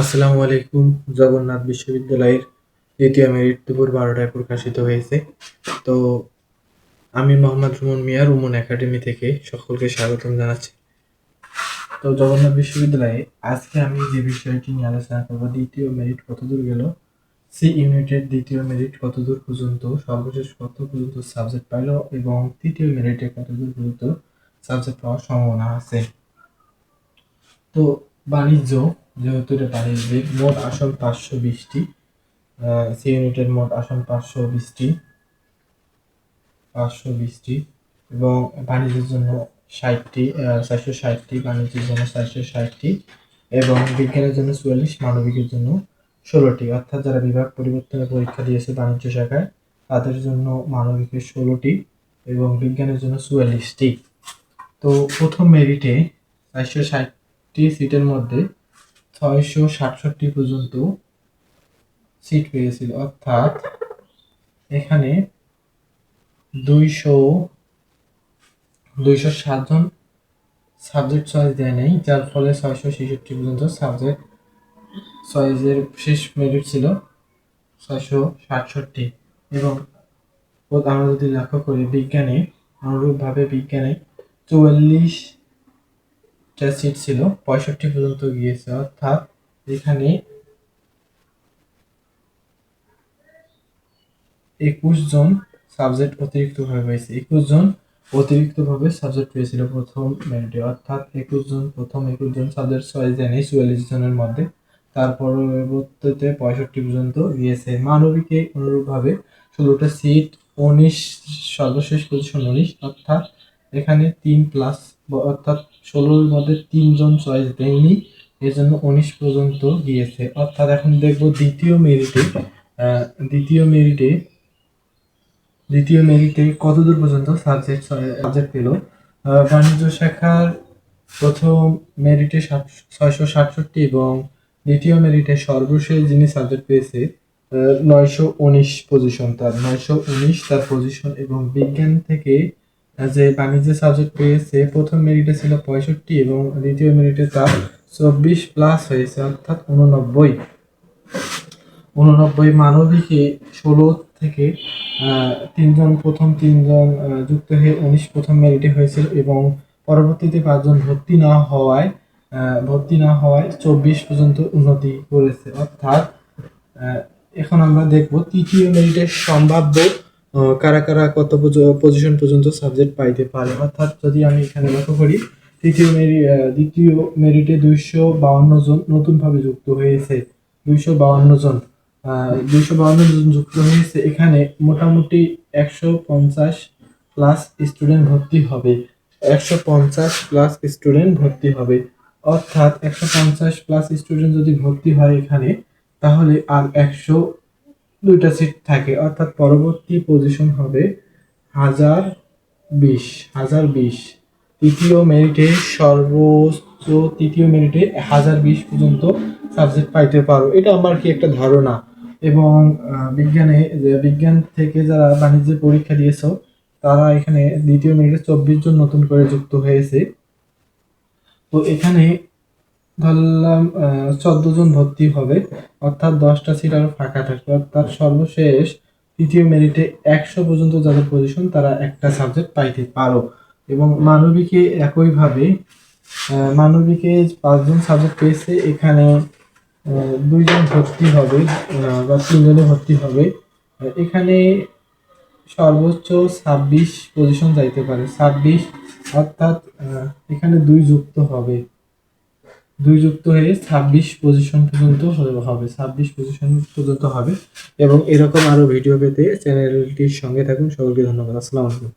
আসসালামু আলাইকুম। জগন্নাথ বিশ্ববিদ্যালয়ের দ্বিতীয় মেরিট দুপুর 12টায় প্রকাশিত হয়েছে। তো আমি মোহাম্মদ রুমন মিয়া, রুমন একাডেমি থেকে সকলকে স্বাগতম জানাচ্ছি। তো জগন্নাথ বিশ্ববিদ্যালয়ে আজকে আমি যে বিষয়টি নিয়ে আলোচনা করব, দ্বিতীয় মেরিট কতদূর গেল, সি ইউনিটের দ্বিতীয় মেরিট কতদূর পর্যন্ত, সর্বশেষ কত পর্যন্ত সাবজেক্ট পাইল এবং তৃতীয় মেরিটে কতদূর পর্যন্ত সাবজেক্ট পাওয়ার সম্ভাবনা আছে। তো বাণিজ্য, যেহেতু এটা বাণিজ্যিক, মোট আসন 520টি। সি ইউনিটের মোট আসন 520টি এবং বাণিজ্যের জন্য 60টি, 460টি, বাণিজ্যের জন্য 460টি এবং বিজ্ঞানের জন্য 44, মানবিকের জন্য 16টি। অর্থাৎ যারা বিভাগ পরিবর্তনের পরীক্ষা দিয়েছে বাণিজ্য শাখায় তাদের জন্য মানবিকের 16টি এবং বিজ্ঞানের জন্য 44টি। তো প্রথম মেরিটে 460টি সিটের মধ্যে 667 পর্যন্ত সিট পেয়েছিল। অর্থাৎ এখানে 207 জন সাবজেক্ট চয়েস দেয় নাই, যার ফলে 666 পর্যন্ত সাবজেক্ট চয়েসের শেষ মেরিট ছিল 667। এবং আমরা যদি লক্ষ্য করি বিজ্ঞানে, অনুরূপভাবে বিজ্ঞানে 44টা সিট ছিল, 65 পর্যন্ত গিয়েছে। অর্থাৎ এখানে 21 জন সাবজেক্ট অতিরিক্তভাবে পেয়েছে, 21 জন অতিরিক্তভাবে সাবজেক্ট পেয়েছিল প্রথম মেরিটে। অর্থাৎ 21 জন সাবজেক্ট চয়েস দেয়নি 44 জনের মধ্যে, তার পরবর্তীতে 65 পর্যন্ত গিয়েছে। মানবিকে অনুরূপভাবে 16টা সিট, 19 সর্বশেষ পজিশন 19। অর্থাৎ এখানে 3+, অর্থাৎ 16-র মধ্যে 3 জন চয়েস দেয়নি, এর জন্য 19 পর্যন্ত গিয়েছে। অর্থাৎ এখন দেখব দ্বিতীয় মেরিটে কতদূর পর্যন্ত সাবজেক্ট পেল। বাণিজ্য শাখার প্রথম মেরিটে 667 এবং দ্বিতীয় মেরিটে সর্বশেষ যিনি সাবজেক্ট পেয়েছে 919 পজিশন, তার 919 তার পজিশন। এবং বিজ্ঞান থেকে যে বাণিজ্য সাবজেক্ট পেয়েছে প্রথম মেরিটে ছিল 65 এবং দ্বিতীয় মেরিটে তার 24+ হয়েছে, অর্থাৎ 89। মানবিকে 16 থেকে 3 জন যুক্ত হয়ে 19 প্রথম মেরিটে হয়েছিল এবং পরবর্তীতে 5 জন ভর্তি না হওয়ায় 24 পর্যন্ত উন্নতি করেছে। অর্থাৎ এখন আমরা দেখব তৃতীয় মেরিটের সম্ভাব্য কারা কারা কত পজিশন পর্যন্ত সাবজেক্ট পাইতে পারে। অর্থাৎ যদি আমি এখানে লক্ষ্য করি, দ্বিতীয় মেরিটে 252 জন নতুনভাবে যুক্ত হয়েছে। 252 জন যুক্ত হয়েছে। এখানে মোটামুটি 150+ স্টুডেন্ট ভর্তি হবে। 150+ স্টুডেন্ট ভর্তি হবে। অর্থাৎ 150+ স্টুডেন্ট যদি ভর্তি হয় এখানে, তাহলে আর 102টা সিট থাকে। অর্থাৎ পরবর্তী পজিশন হবে 1020। তৃতীয় মেরিটে সর্বোচ্চ 1020 পর্যন্ত সাবজেক্ট পাইতে পারো, এটা আমার কি একটা ধারণা। এবং বিজ্ঞান থেকে যারা বাণিজ্যে পরীক্ষা দিয়েছ তারা এখানে দ্বিতীয় মেরিটে 24 জন নতুন করে যুক্ত হয়েছে। তো এখানে ধরলাম 14 জন ভর্তি হবে, অর্থাৎ 10টা সিট আরো ফাঁকা থাকবে। অর্থাৎ সর্বশেষ তৃতীয় মেরিটে 100 পর্যন্ত যাদের পজিশন তারা একটা সাবজেক্ট পাইতে পারো। এবং মানবিকে একইভাবে, মানবিকে 5 জন সাবজেক্ট পেয়েছে, এখানে 2 জন ভর্তি হবে বা 3 জনে ভর্তি হবে। এখানে সর্বোচ্চ 26 পজিশন যাইতে পারে, 26। অর্থাৎ এখানে 2 যুক্ত হয়ে 26 পজিশন পর্যন্ত হবে, 26 পজিশন পর্যন্ত হবে। এবং এরকম আরো ভিডিও পেতে চ্যানেলটির সঙ্গে থাকুন। সকলকে ধন্যবাদ। আসসালামু আলাইকুম।